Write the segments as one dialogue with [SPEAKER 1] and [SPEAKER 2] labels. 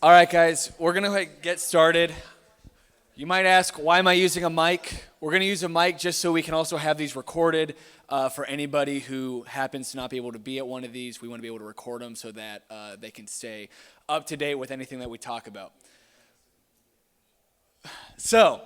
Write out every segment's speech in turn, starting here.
[SPEAKER 1] All right, guys, we're going to get started. You might ask, why am I using a mic? We're going to use a mic just so we can also have these recorded for anybody who happens to not be able to be at one of these. We want to be able to record them so that they can stay up to date with anything that we talk about. So,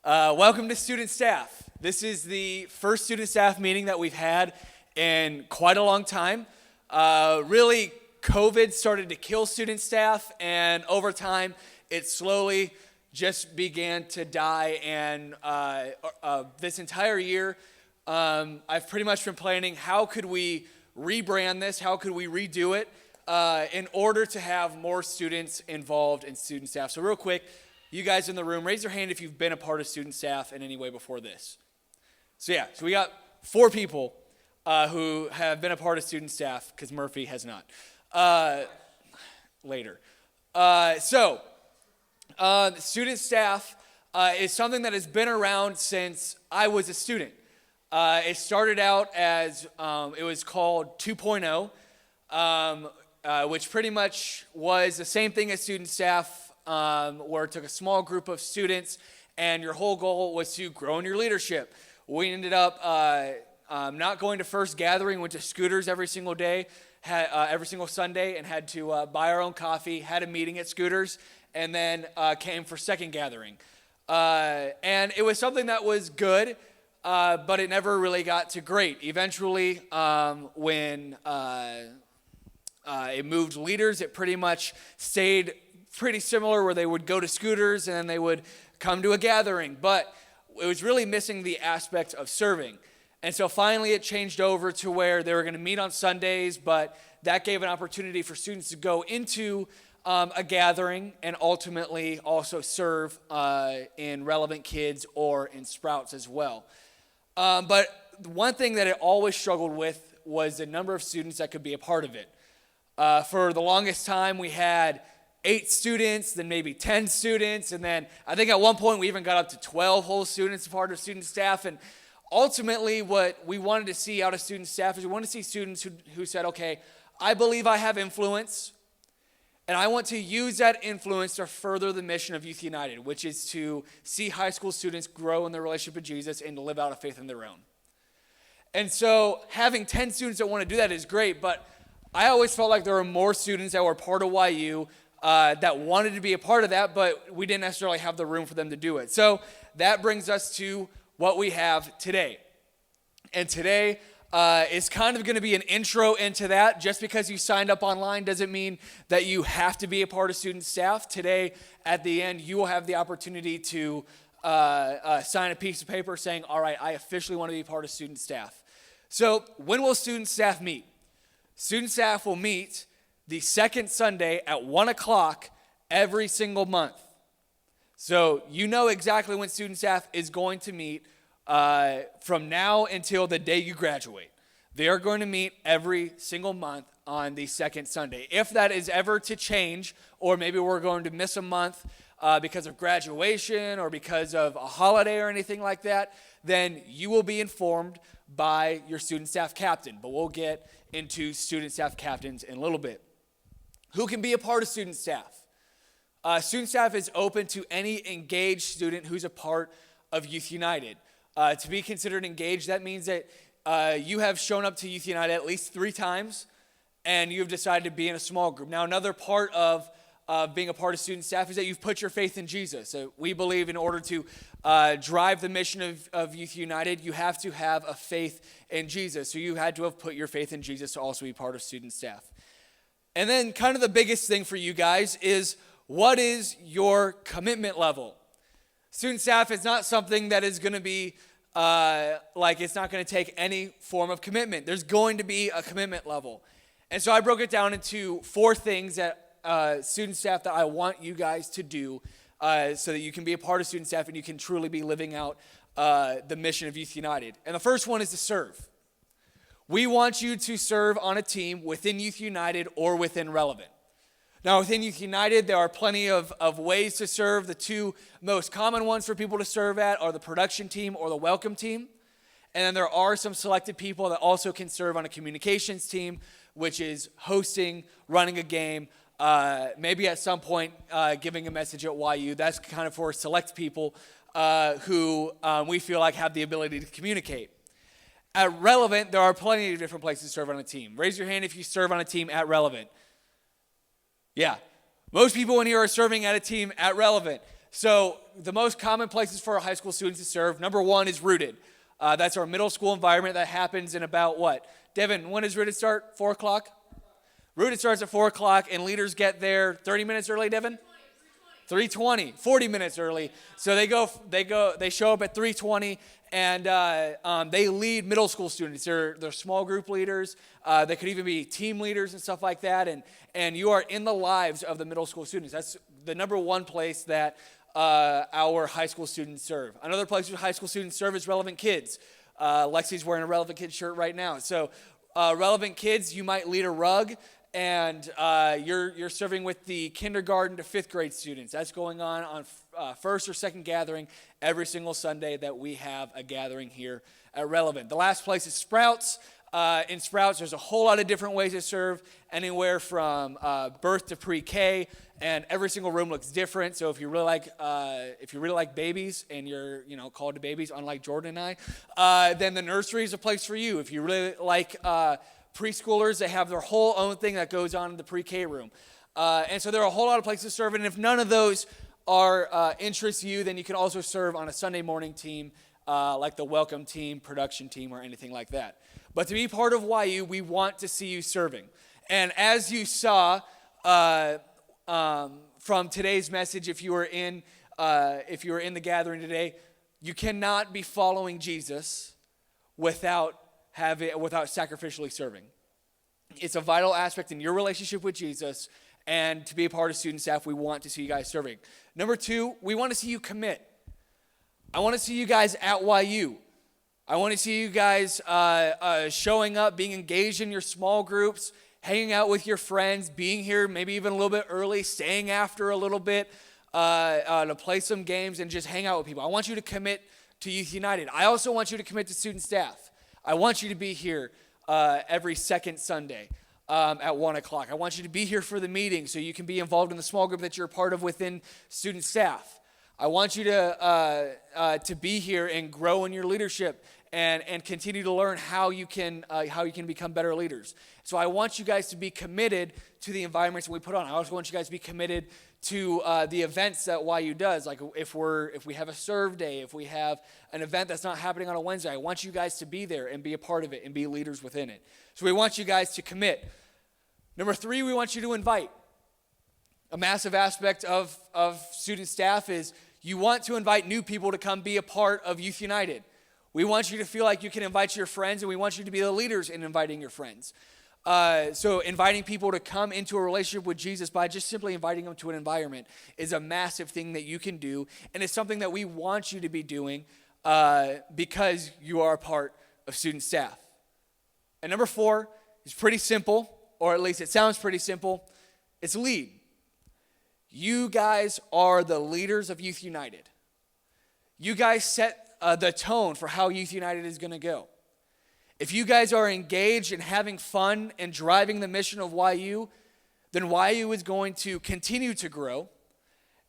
[SPEAKER 1] welcome to student staff. This is the first student staff meeting that we've had in quite a long time. Really, COVID started to kill student staff, and over time, it slowly just began to die. And this entire year, I've pretty much been planning, how could we rebrand this? How could we redo it in order to have more students involved in student staff? So real quick, you guys in the room, raise your hand if you've been a part of student staff in any way before this. So we got 4 people who have been a part of student staff, because Murphy has not. Later. Student staff is something that has been around since I was a student. It started out as, it was called 2.0, which pretty much was the same thing as student staff, where it took a small group of students and your whole goal was to grow in your leadership. We ended up not going to First Gathering, went to Scooters every single day, every single Sunday, and had to buy our own coffee, had a meeting at Scooters, and then came for Second Gathering. And it was something that was good, but it never really got to great. Eventually, when it moved leaders, it pretty much stayed pretty similar, where they would go to Scooters and then they would come to a gathering. But it was really missing the aspect of serving. And so finally it changed over to where they were going to meet on Sundays, but that gave an opportunity for students to go into a gathering and ultimately also serve in Relevant Kids or in Sprouts as well. But one thing that it always struggled with was the number of students that could be a part of it. For the longest time, we had 8 students, then maybe 10 students, and then I think at one point we even got up to 12 whole students a part of student staff. And ultimately, what we wanted to see out of student staff is we wanted to see students who said, okay, I believe I have influence, and I want to use that influence to further the mission of Youth United, which is to see high school students grow in their relationship with Jesus and to live out a faith in their own. And so having 10 students that want to do that is great, but I always felt like there were more students that were part of YU that wanted to be a part of that, but we didn't necessarily have the room for them to do it. So that brings us to what we have today. And today is kind of going to be an intro into that. Just because you signed up online doesn't mean that you have to be a part of student staff. Today, at the end, you will have the opportunity to sign a piece of paper saying, all right, I officially want to be part of student staff. So when will student staff meet? Student staff will meet the second Sunday at 1 o'clock every single month. So you know exactly when student staff is going to meet from now until the day you graduate. They are going to meet every single month on the second Sunday. If that is ever to change, or maybe we're going to miss a month because of graduation or because of a holiday or anything like that, then you will be informed by your student staff captain. But we'll get into student staff captains in a little bit. Who can be a part of student staff? Student staff is open to any engaged student who's a part of Youth United. To be considered engaged, that means that you have shown up to Youth United at least 3 times, and you've decided to be in a small group. Now, another part of being a part of student staff is that you've put your faith in Jesus. So we believe in order to drive the mission of Youth United, you have to have a faith in Jesus. So you had to have put your faith in Jesus to also be part of student staff. And then kind of the biggest thing for you guys is, what is your commitment level? Student staff is not something that is going to be it's not going to take any form of commitment. There's going to be a commitment level. And so I broke it down into 4 things that student staff that I want you guys to do so that you can be a part of student staff and you can truly be living out the mission of Youth United. And the first one is to serve. We want you to serve on a team within Youth United or within Relevant. Now, within Youth United, there are plenty of ways to serve. The 2 most common ones for people to serve at are the production team or the welcome team. And then there are some selected people that also can serve on a communications team, which is hosting, running a game, maybe at some point giving a message at YU. That's kind of for select people who we feel like have the ability to communicate. At Relevant, there are plenty of different places to serve on a team. Raise your hand if you serve on a team at Relevant. Yeah. Most people in here are serving at a team at Relevant. So the most common places for our high school students to serve, number one is Rooted. That's our middle school environment that happens in about what? Devin, when does Rooted start? 4 o'clock? Rooted starts at 4 o'clock, and leaders get there 30 minutes early, Devin? 3:20, 40 minutes early. So they show up at 3:20, and they lead middle school students. They're small group leaders. They could even be team leaders and stuff like that. And you are in the lives of the middle school students. That's the number one place that our high school students serve. Another place where high school students serve is Relevant Kids. Lexi's wearing a Relevant Kids shirt right now. So Relevant Kids, you might lead a rug, and you're serving with the kindergarten to 5th grade students. That's going on first or second gathering every single Sunday that we have a gathering here at Relevant. The last place is Sprouts. In Sprouts, there's a whole lot of different ways to serve, anywhere from birth to pre-K, and every single room looks different. So if you really like babies and you're called to babies, unlike Jordan and I, then the nursery is a place for you. If you really like preschoolers, they have their whole own thing that goes on in the pre-K room. And so there are a whole lot of places to serve, and if none of those are interest you, then you can also serve on a Sunday morning team, like the welcome team, production team, or anything like that. But to be part of YU, we want to see you serving. And as you saw from today's message, if you were in the gathering today, you cannot be following Jesus without sacrificially serving. It's a vital aspect in your relationship with Jesus, and to be a part of student staff, we want to see you guys serving. Number 2, we want to see you commit. I want to see you guys at YU. I want to see you guys showing up, being engaged in your small groups, hanging out with your friends, being here maybe even a little bit early, staying after a little bit to play some games and just hang out with people. I want you to commit to Youth United. I also want you to commit to student staff. I want you to be here every second Sunday at 1 o'clock. I want you to be here for the meeting so you can be involved in the small group that you're a part of within student staff. I want you to be here and grow in your leadership and continue to learn how you can become better leaders. So I want you guys to be committed to the environments that we put on. I also want you guys to be committed to the events that YU does. Like if we have a serve day, if we have an event that's not happening on a Wednesday, I want you guys to be there and be a part of it and be leaders within it. So we want you guys to commit. Number 3, we want you to invite. A massive aspect of student staff is you want to invite new people to come be a part of Youth United. We want you to feel like you can invite your friends, and we want you to be the leaders in inviting your friends. So inviting people to come into a relationship with Jesus by just simply inviting them to an environment is a massive thing that you can do, and it's something that we want you to be doing because you are a part of student staff. And number 4 is pretty simple, or at least it sounds pretty simple. It's lead. You guys are the leaders of Youth United. You guys set the tone for how Youth United is going to go. If you guys are engaged and having fun and driving the mission of YU, then YU is going to continue to grow,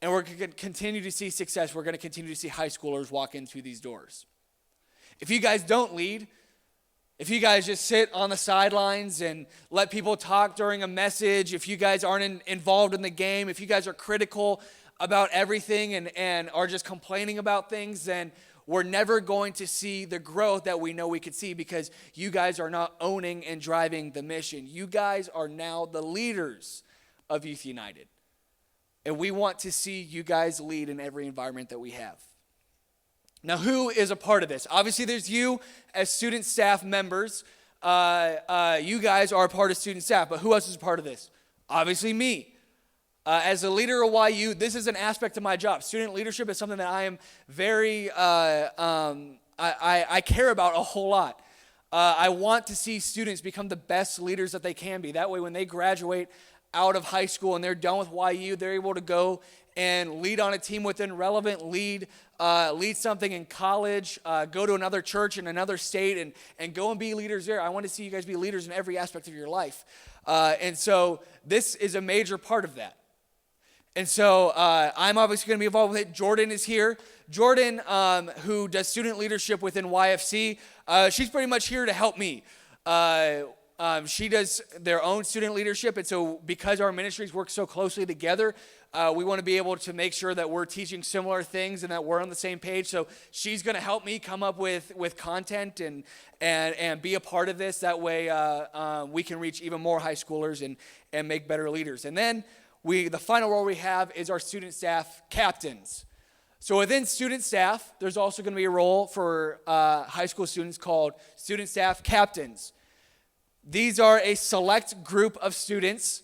[SPEAKER 1] and we're going to continue to see success. We're going to continue to see high schoolers walk in through these doors. If you guys don't lead, if you guys just sit on the sidelines and let people talk during a message, if you guys aren't involved in the game, if you guys are critical about everything and are just complaining about things, then we're never going to see the growth that we know we could see because you guys are not owning and driving the mission. You guys are now the leaders of Youth United. And we want to see you guys lead in every environment that we have. Now, who is a part of this? Obviously, there's you as student staff members. You guys are a part of student staff, but who else is a part of this? Obviously, me. As a leader of YU, this is an aspect of my job. Student leadership is something that I am very, I care about a whole lot. I want to see students become the best leaders that they can be. That way, when they graduate out of high school and they're done with YU, they're able to go and lead on a team within Relevant, lead something in college, go to another church in another state and go and be leaders there. I want to see you guys be leaders in every aspect of your life. And so this is a major part of that. And so I'm obviously going to be involved with it. Jordan is here. Jordan, who does student leadership within YFC, she's pretty much here to help me. She does their own student leadership, and so because our ministries work so closely together, we want to be able to make sure that we're teaching similar things and that we're on the same page. So she's going to help me come up with content and be a part of this. That way we can reach even more high schoolers and make better leaders. And then the final role we have is our student staff captains. So within student staff, there's also going to be a role for high school students called student staff captains. These are a select group of students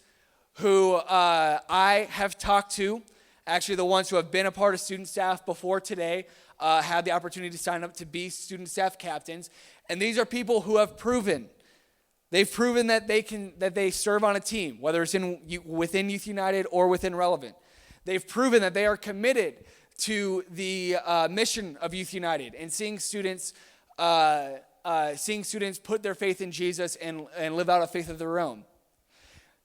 [SPEAKER 1] who I have talked to. Actually, the ones who have been a part of student staff before today had the opportunity to sign up to be student staff captains. And these are people who have proven. They've proven that they serve on a team, whether it's within Youth United or within Relevant. They've proven that they are committed to the mission of Youth United and seeing students put their faith in Jesus and live out a faith of their own.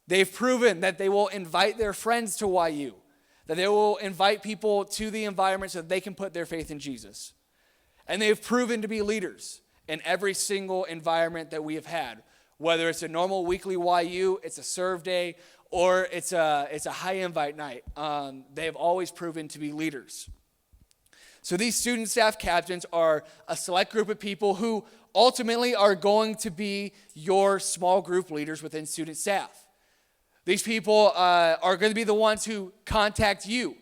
[SPEAKER 1] They've proven that they will invite their friends to YU, that they will invite people to the environment so that they can put their faith in Jesus. And they've proven to be leaders in every single environment that we have had, whether it's a normal weekly YU, it's a serve day, or it's a high invite night. They have always proven to be leaders. So these student staff captains are a select group of people who ultimately are going to be your small group leaders within student staff. These people are going to be the ones who contact you.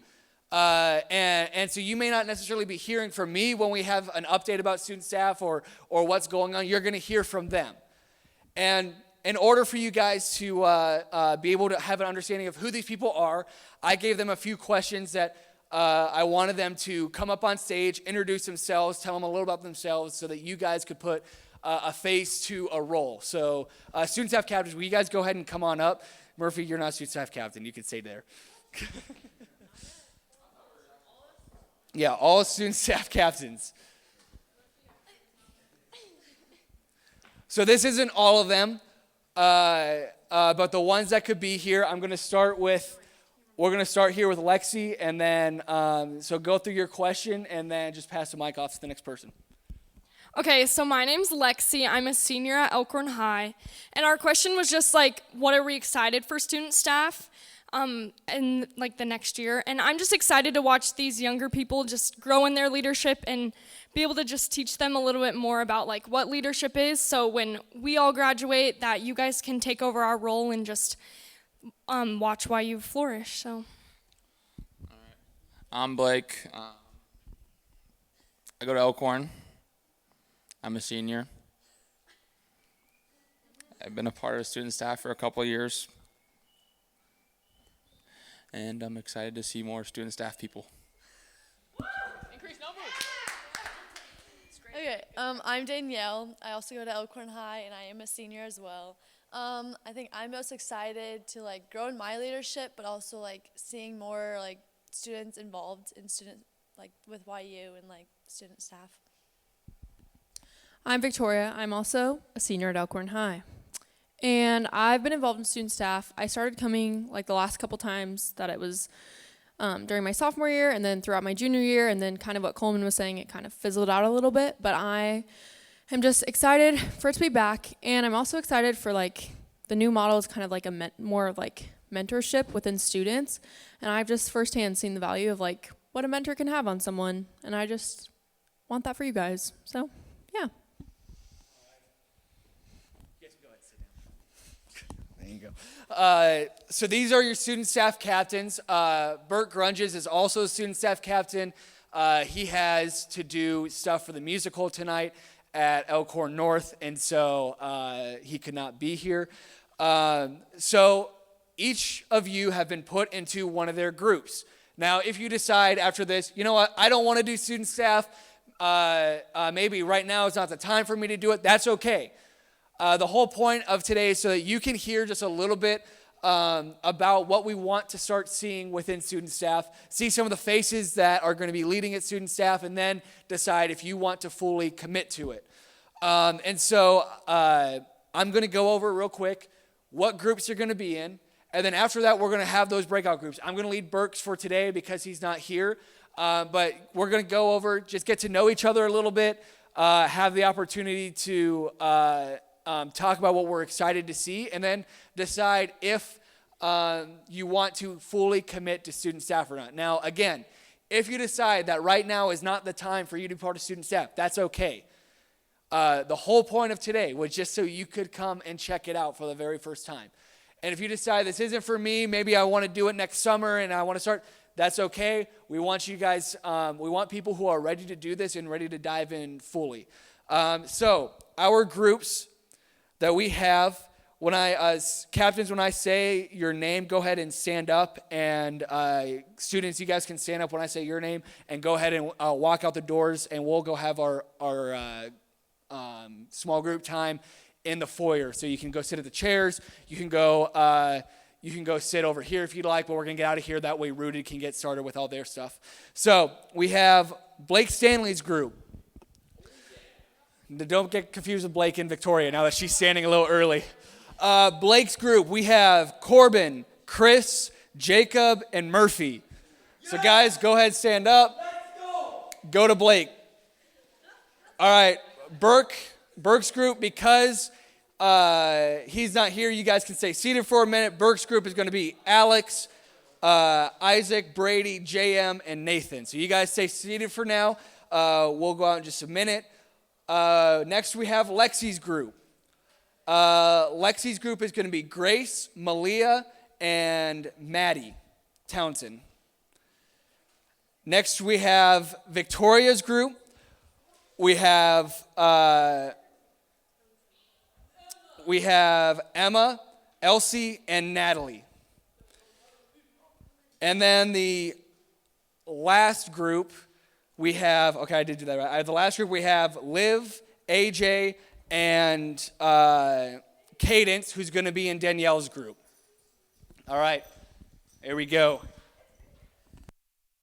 [SPEAKER 1] And so you may not necessarily be hearing from me when we have an update about student staff or what's going on. You're going to hear from them. And in order for you guys to be able to have an understanding of who these people are, I gave them a few questions that I wanted them to come up on stage, introduce themselves, tell them a little about themselves so that you guys could put a face to a role. So student staff captains, will you guys go ahead and come on up? Murphy, you're not student staff captain. You can stay there. Yeah, all student staff captains. So this isn't all of them, but the ones that could be here, we're going to start here with Lexi, and then, so go through your question, and then just pass the mic off to the next person.
[SPEAKER 2] Okay, so my name's Lexi. I'm a senior at Elkhorn High, and our question was just like, what are we excited for student staff in like the next year? And I'm just excited to watch these younger people just grow in their leadership and be able to just teach them a little bit more about like what leadership is, so when we all graduate, that you guys can take over our role and just watch why you flourish. So.
[SPEAKER 3] All right. I'm Blake. I go to Elkhorn. I'm a senior. I've been a part of student staff for a couple of years. And I'm excited to see more student staff people.
[SPEAKER 2] Increase numbers.
[SPEAKER 4] Okay, I'm Danielle. I also go to Elkhorn High, and I am a senior as well. I think I'm most excited to like grow in my leadership, but also like seeing more like students involved in with YU and like student staff.
[SPEAKER 5] I'm Victoria. I'm also a senior at Elkhorn High. And I've been involved in student staff. I started coming like the last couple times that it was during my sophomore year and then throughout my junior year, and then kind of what Coleman was saying, it kind of fizzled out a little bit. But I am just excited for it to be back. And I'm also excited for like the new model is kind of like more of like mentorship within students. And I've just firsthand seen the value of like what a mentor can have on someone. And I just want that for you guys. So, yeah.
[SPEAKER 1] There you go. So these are your student staff captains. Bert Grunges is also a student staff captain. He has to do stuff for the musical tonight at Elkhorn North, and so he could not be here. So each of you have been put into one of their groups. Now, if you decide after this, you know what, I don't want to do student staff, maybe right now is not the time for me to do it, that's okay. The whole point of today is so that you can hear just a little bit about what we want to start seeing within student staff, see some of the faces that are going to be leading at student staff, and then decide if you want to fully commit to it. And so I'm going to go over real quick what groups you're going to be in. And then after that, we're going to have those breakout groups. I'm going to lead Burks for today because he's not here. But we're going to go over, just get to know each other a little bit, have the opportunity to talk about what we're excited to see, and then decide if you want to fully commit to student staff or not. Now, again, if you decide that right now is not the time for you to be part of student staff, that's okay. The whole point of today was just so you could come and check it out for the very first time. And if you decide this isn't for me, maybe I want to do it next summer and I want to start, that's okay. We want you guys, we want people who are ready to do this and ready to dive in fully. So our groups that we have, as captains, when I say your name, go ahead and stand up. And students, you guys can stand up when I say your name and go ahead and walk out the doors, and we'll go have our small group time in the foyer. So you can go sit at the chairs. You can go sit over here if you'd like, but we're going to get out of here. That way Rooted can get started with all their stuff. So we have Blake Stanley's group. Don't get confused with Blake and Victoria now that she's standing a little early. Blake's group, we have Corbin, Chris, Jacob, and Murphy. So guys, go ahead, stand up. Go to Blake. All right, Burke's group, because he's not here, you guys can stay seated for a minute. Burke's group is going to be Alex, Isaac, Brady, JM, and Nathan. So you guys stay seated for now. We'll go out in just a minute. Next we have Lexi's group. Lexi's group is going to be Grace, Malia, and Maddie Townsend. Next we have Victoria's group. We have Emma, Elsie, and Natalie. And then the last group we have, okay, I did do that right. The last group we have Liv, AJ, and Cadence, who's going to be in Danielle's group. All right, here we go.